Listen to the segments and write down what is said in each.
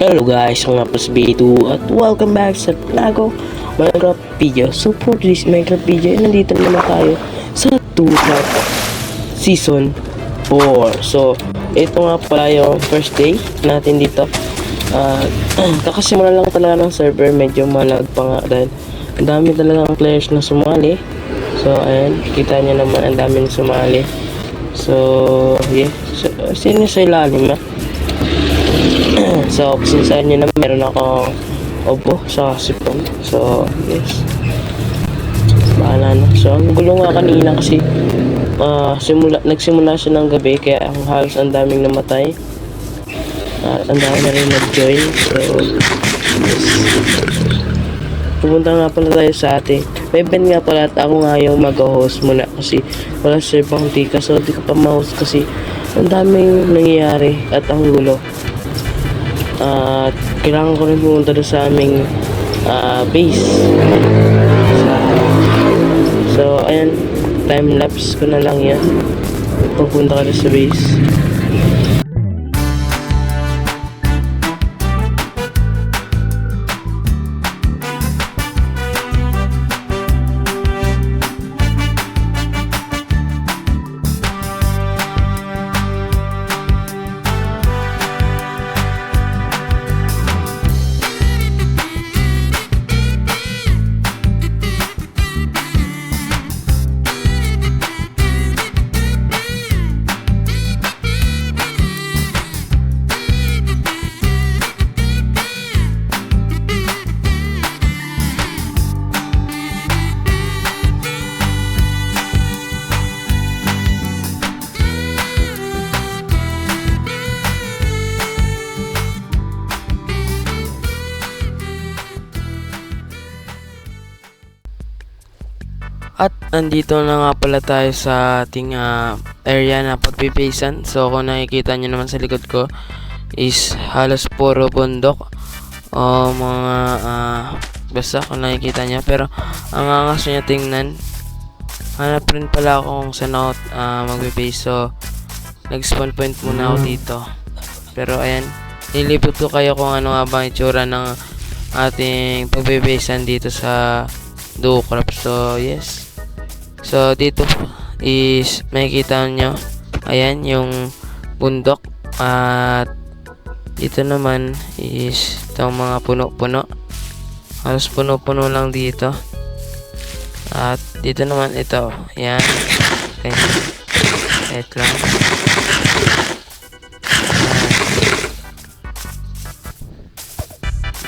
Hello guys, ako nga po si B2 at welcome back sa Lago Minecraft video. So for this Minecraft video, nandito naman tayo sa 2 Season 4. So ito nga pala yung first day natin dito. Kakasimula lang talaga ng server, medyo malag pa nga dahil ang dami talagang players na sumali. So ayan, kita nyo naman ang dami na sumali. So yeah, sino sa ilalim So, sinasabi nyo na meron akong opo sa sipon. So, yes. Bahala na. So, ang gulo nga kanina kasi nagsimula siya ng gabi kaya halos ang daming namatay. At ang dami na rin nag-join. So, yes. Pupunta nga pala tayo sa ating may event nga pala at ako nga yung mag-host muna kasi wala siya pang tika. So, di ko pa ma-host kasi ang daming nangyayari at ang gulo. At kailangan ko rin pumunta doon sa aming base. So ayan, time lapse ko na lang yan. Pupunta ka doon sa base. At nandito na nga pala tayo sa ating area na pagpipasan. So kung nakikita nyo naman sa likod ko is halos puro bundok o mga basta kung nakikita nyo. Pero ang angas nyo tingnan, hanap rin pala ako kung saan ako magpipase. So nag-spawn point muna ako dito. Pero ayan, nilipot ko kayo kung ano nga bang itsura ng ating pagpipasan dito sa Duocraft. So yes, so dito is makikita nyo, ayan yung bundok, at dito naman is itong mga puno-puno, halos puno-puno lang dito. At dito naman ito, ayan, ito lang.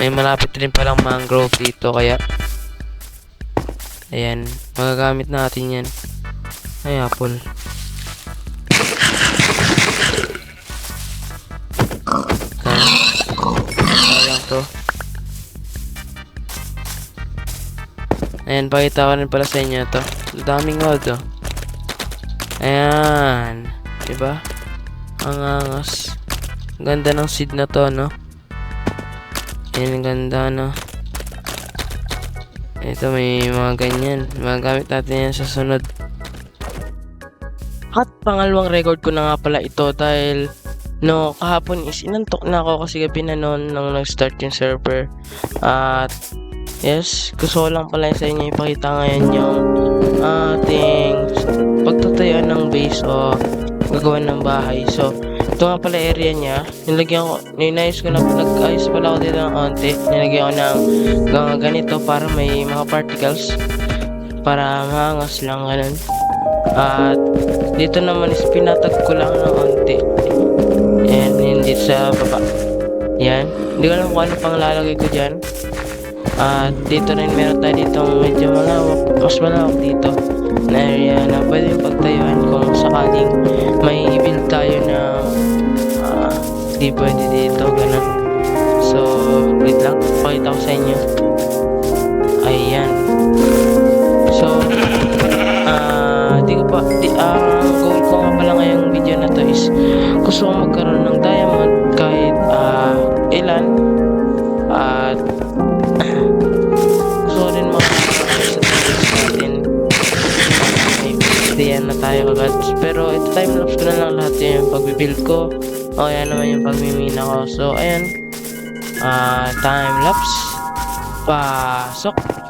May malapit rin palang mangrove dito kaya ayan, magagamit natin yan. Ay, apple. Ayan to. Ayan, pakita ko rin pala sa inyo to. Daming gold to. Ayan, diba? Ang angas. Ganda ng seed na to, no? Ayan, ganda, no? Ito may mga ganyan. Magagamit natin yan sa sunod. At pangalawang record ko na nga pala ito dahil kahapon is inantok na ako kasi gabi na noon nung nag-start yung server. At yes, gusto ko lang pala sa inyo ipakita ngayon yung ating pagtatayuan ng base o gagawa ng bahay. So ito nga pala area niya, ninayos ko na, nag-ayos pala ako dito ng konti. Nilagyan ko ng ganito para may mga particles, para maangas lang ganun. At dito naman is pinatag ko lang ng konti. And hindi sa baba. Yan, hindi ko alam kung ano pang lalagay ko dyan. At dito rin meron tayo ditong medyo malawak, mas malawak dito na area na pwede yung pagtayuan kung sakaling may i-build tayo na di pwede dito, ganun. So, wait lang, pakita ko sa inyo. Ayan. So, ang goal ko nga pala ngayong video na to is gusto ko magkaroon ng diamond kahit ilan. At gusto ko rin natin diyan na tayo agad. Pero ito time-lapse ko na lang lahat yung pagbibuild ko. O yan naman yung pagmimina ko. So ayan, Time lapse. Pasok.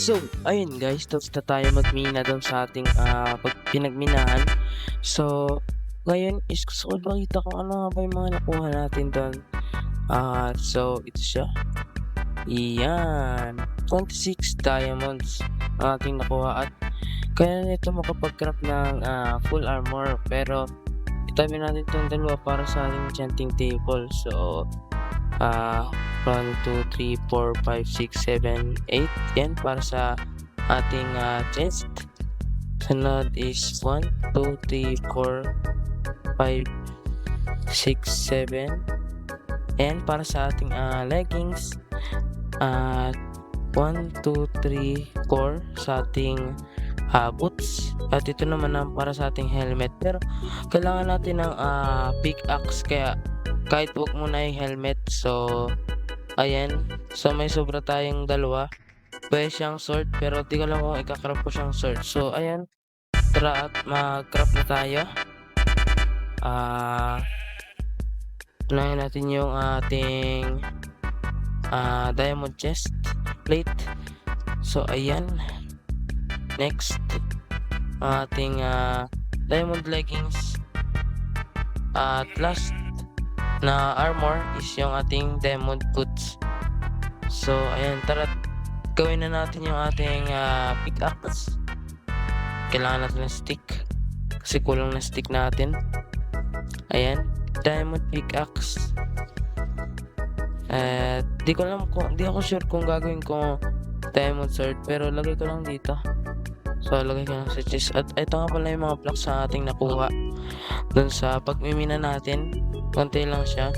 So, ayun guys, tapos na tayo magmina doon sa ating pinagminahan. So, ngayon is gusto ko makita kung ano nga ba yung mga nakuha natin doon. So ito siya. Iyan, 26 diamonds ang ating nakuha at kaya nito makapag-craft ng full armor, pero itabi natin itong dalawa para sa ating enchanting table. So 1, 2, 3, 4, 5, 6, 7, 8 yan para sa ating chest. Sunod is 1, 2, 3, 4, 5, 6, 7 and para sa ating leggings 1, 2, 3, 4 sa ating boots, at ito naman ang para sa ating helmet, pero kailangan natin ng pickaxe, kaya kahit wag muna yung helmet. So ayan, so may sobra tayong dalawa, pwede siyang sword, pero di ko lang kung ikakrap ko siyang sword. So ayan, tara at mag-craft na tayo. Unahin natin yung ating diamond chest plate. So ayan, next ating diamond leggings, at last na armor is yung ating diamond boots. So ayan, tara gawin na natin yung ating pickaxe. Kailangan natin ng stick kasi kulang na stick natin. Ayan, diamond pickaxe. Di ako sure kung gagawin ko diamond sword, pero lagay ko lang dito. So lagay ko lang sa chest, at ito nga pala yung mga blocks sa ating nakuha dun sa pagmimina natin. Konti lang siya.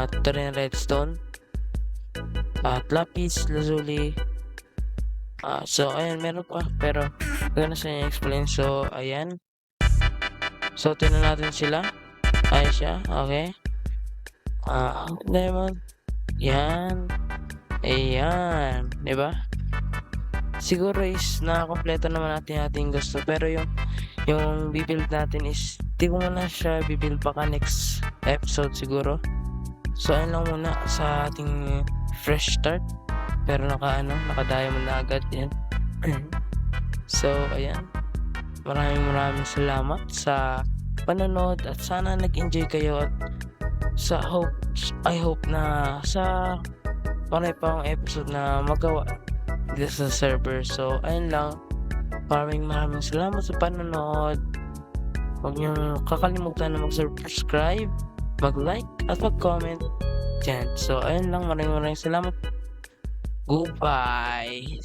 Ito rin redstone at lapis lazuli. So ayan, meron pa, pero hindi na sa inyo explain. So ayan, so tingnan natin sila. Ayun siya, okay. Diamond. Yan. Ayan, di ba? Siguro is nakakompleto naman natin ating gusto, pero yung bibuild natin is di ko muna siya bibuild, baka next episode siguro. So ayun lang muna sa ating fresh start, pero naka diamond na agad yan. So ayan, maraming salamat sa panonood, at sana nag-enjoy kayo, at I hope na sa panay pa ang episode na magawa dito sa server. So ayun lang, maraming salamat sa panonood. Huwag niyo kakalimutan na mag-subscribe, mag-like at mag-comment dyan. So ayun lang, maraming salamat. Goodbye.